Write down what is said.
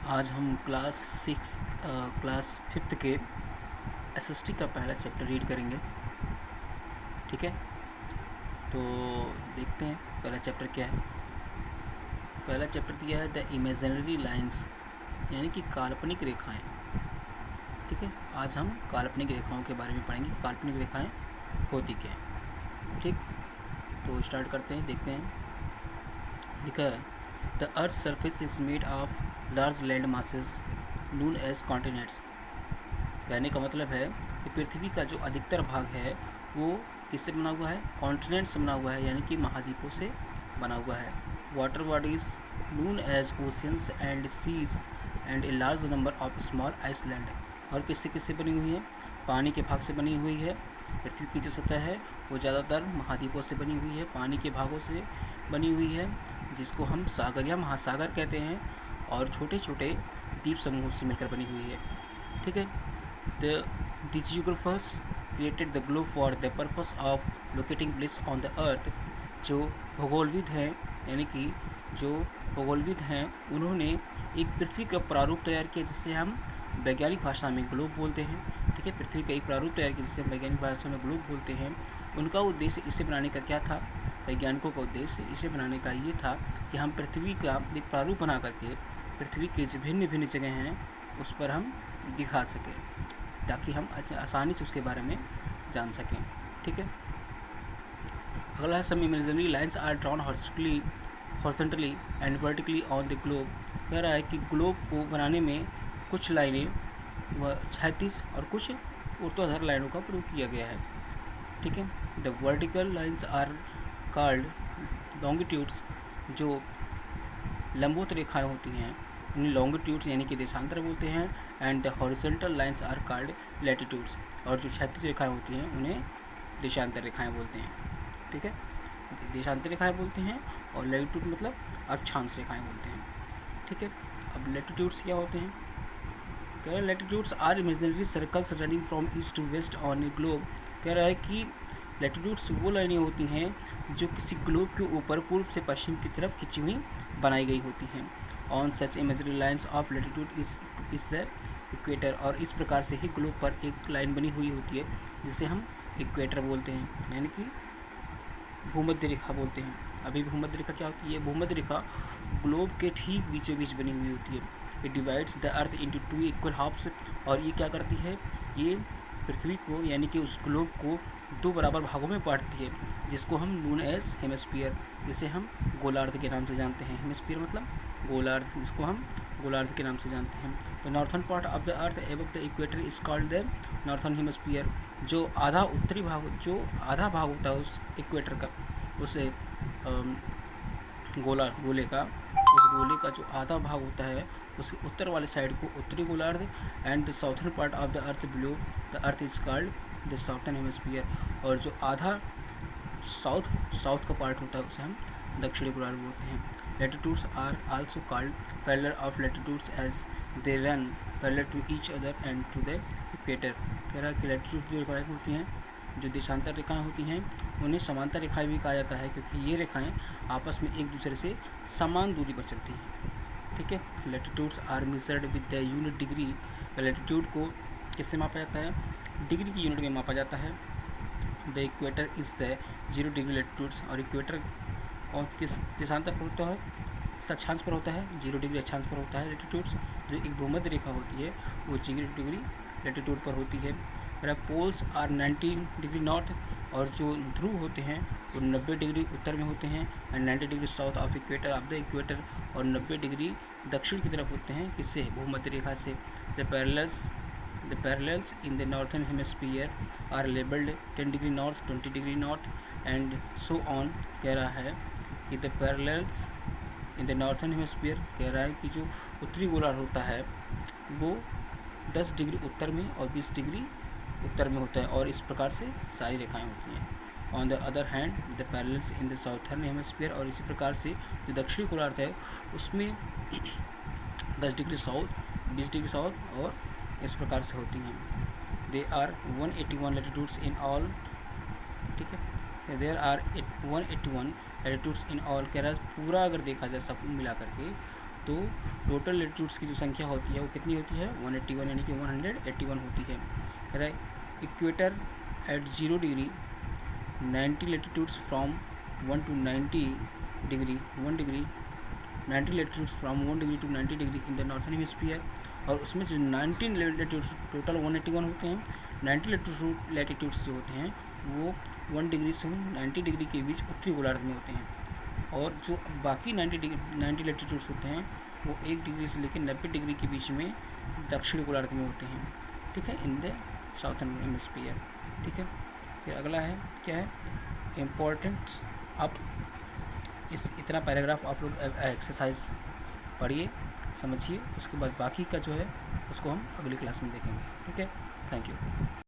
आज हम class fifth के एसएसटी का पहला चैप्टर रीड करेंगे। ठीक है, तो देखते हैं पहला चैप्टर क्या है। पहला चैप्टर दिया है द इमेजिनरी लाइंस, यानी कि काल्पनिक रेखाएं। ठीक है, आज हम काल्पनिक रेखाओं के बारे में पढ़ेंगे। काल्पनिक रेखाएं होती क्या हैं। ठीक, तो स्टार्ट करते हैं, देखते हैं। लिखा है the earth surface is made of large land masses known as continents. कहने का मतलब है कि पृथ्वी का जो अधिकतर भाग है वो किससे बना हुआ है? कॉन्टिनेंट से बना हुआ है, यानी कि महाद्वीपों से बना हुआ है। Water bodies known as oceans and seas and a large number of small island. और किससे किससे बनी हुई है? पानी के भाग से बनी हुई है। पृथ्वी की जो सतह है वो ज़्यादातर महाद्वीपों से बनी हुई है, पानी के भागों से बनी हुई है, जिसको हम सागर या महासागर कहते हैं, और छोटे छोटे द्वीप समूहों से मिलकर बनी हुई है। ठीक है, the geographers created the globe for the purpose of locating place on the earth. जो भूगोलविद हैं, यानी कि जो भूगोलविद हैं, उन्होंने एक पृथ्वी का प्रारूप तैयार किया जिसे हम वैज्ञानिक भाषा में ग्लोब बोलते हैं। ठीक है, पृथ्वी का एक प्रारूप तैयार किया जिसे हम वैज्ञानिक भाषा में ग्लोब बोलते हैं। उनका उद्देश्य इसे बनाने का क्या था? वैज्ञानिकों का उद्देश्य इसे बनाने का ये था कि हम पृथ्वी का एक प्रारूप बना करके पृथ्वी के जो भिन्न भिन्न जगह हैं उस पर हम दिखा सकें, ताकि हम आसानी से उसके बारे में जान सकें। ठीक है, अगला है some imaginary lines are drawn horizontally and vertically on the globe. कह रहा है कि ग्लोब को बनाने में कुछ लाइनें व क्षैतिज और कुछ ऊर्ध्वाधर लाइनों का प्रयोग किया गया है। ठीक है, the vertical lines are called longitudes. जो लंबवत रेखाएं होती हैं उन्हें लॉन्गिट्यूड्स यानी कि देशांतर बोलते हैं। And the horizontal lines are called latitudes. और जो क्षैतिज रेखाएं होती हैं उन्हें देशांतर रेखाएं बोलते हैं। ठीक है, देशांतर रेखाएं बोलते हैं, और लैटिट्यूड मतलब अक्षांश रेखाएं बोलते हैं। ठीक है, अब लैटिट्यूड्स क्या होते हैं? कह रहा है latitudes are imaginary circles running from east to west on a globe. कह रहा है कि लैटिट्यूड्स वो लाइनें होती हैं जो किसी ग्लोब के ऊपर पूर्व से पश्चिम की तरफ खिंची हुई बनाई गई होती हैं। On such imaginary lines of latitude is the equator. और इस प्रकार से ही ग्लोब पर एक लाइन बनी हुई होती है जिसे हम इक्वेटर बोलते हैं, यानी कि भूमध्य रेखा बोलते हैं। अभी भूमध्य रेखा क्या होती है? भूमध्य रेखा ग्लोब के ठीक बीचों बीच बनी हुई होती है। It divides the earth into two equal halves. और ये क्या करती है? ये पृथ्वी को यानी कि उस ग्लोब को दो बराबर भागों में बांटती है, जिसको हम नून एज हेमिस्फीयर, जिसे हम गोलार्ध के नाम से जानते हैं। हेमिस्फीयर मतलब गोलार्ध, जिसको हम गोलार्ध के नाम से जानते हैं। तो northern part of the earth above the equator is called the northern hemisphere. जो आधा उत्तरी भाग, जो आधा भाग होता है उस इक्वेटर का, उस गोले का, उस गोले का जो आधा भाग होता है उसके उत्तर वाले साइड को उत्तरी गोलार्ध। And the southern part of the earth below the earth is called the southern hemisphere. और जो आधा साउथ का पार्ट होता है उसे हम दक्षिणी गोलार्ध बोलते हैं। Latitudes are also called parallel of latitudes as they run parallel to each other and to the equator. कह रहा है कि लैटिट्यूड जो रेखाएं होती हैं, जो देशांतर रेखाएं होती हैं, उन्हें समांतर रेखाएं भी कहा जाता है, क्योंकि ये रेखाएं आपस में एक दूसरे से समान दूरी पर चलती हैं। ठीक है, latitudes are measured with the unit degree. Latitude को किससे मापा जाता है? डिग्री की यूनिट में मापा जाता है। The equator is the 0 degree latitudes. और इक्वेटर कौन किस देशांतर पर होता है? इस अक्षांश पर होता है, 0 डिग्री अक्षांश पर होता है। लैटिट्यूड्स जो एक भूमध्य रेखा होती है वो 0 डिग्री लैटिट्यूड पर होती है। Poles are 90 degree north. और जो ध्रुव होते हैं वो 90 डिग्री उत्तर में होते हैं, and 90 degree south of equator of the equator. और 90 डिग्री दक्षिण की तरफ होते हैं, किससे? भूमध्य रेखा से। The parallels in the northern hemisphere are labelled 10 degree north, 20 degree north and so on. कह रहा है कि the parallels in the northern hemisphere, कह रहा है कि जो उत्तरी गोलार्ध होता है वो 10 डिग्री उत्तर में और 20 डिग्री उत्तर में होता है, और इस प्रकार से सारी रेखाएं होती हैं। On the other hand the parallels in the southern hemisphere. और इसी प्रकार से जो दक्षिणी गोलार्ध है उसमें 10 डिग्री साउथ, 20 डिग्री साउथ और इस प्रकार से होती हैं। They are 181 latitudes in all. ठीक है, there are 181 latitudes in all. कह रहा है पूरा अगर देखा जाए सब मिला करके तो टोटल लेटीट्यूड्स की जो संख्या होती है वो कितनी होती है 181, यानी कि 181 होती है। Right. Equator at 0 degree 90 latitudes from 1 to 90 degree 1 degree 90 latitudes from 1 degree to 90 degree in the northern hemisphere. और उसमें जो 19 लेटीट्यूड्स टोटल 181 होते हैं, 90 लेटीट्यूड्स जो होते हैं वो 1 डिग्री से 90 डिग्री के बीच उत्तरी गोलार्ध में होते हैं, और जो बाकी 90 लेटीट्यूड्स होते हैं वो 1 डिग्री से लेकर 90 डिग्री के बीच में दक्षिण गोलार्ध में होते हैं। ठीक है, इन द साउथर्न हेमिस्फीयर। ठीक है, फिर अगला है क्या है इम्पोर्टेंट। आप इतना पैराग्राफ आप लोग एक्सरसाइज पढ़िए, समझिए, उसके बाद बाकी का जो है उसको हम अगली क्लास में देखेंगे। ठीक है, थैंक यू।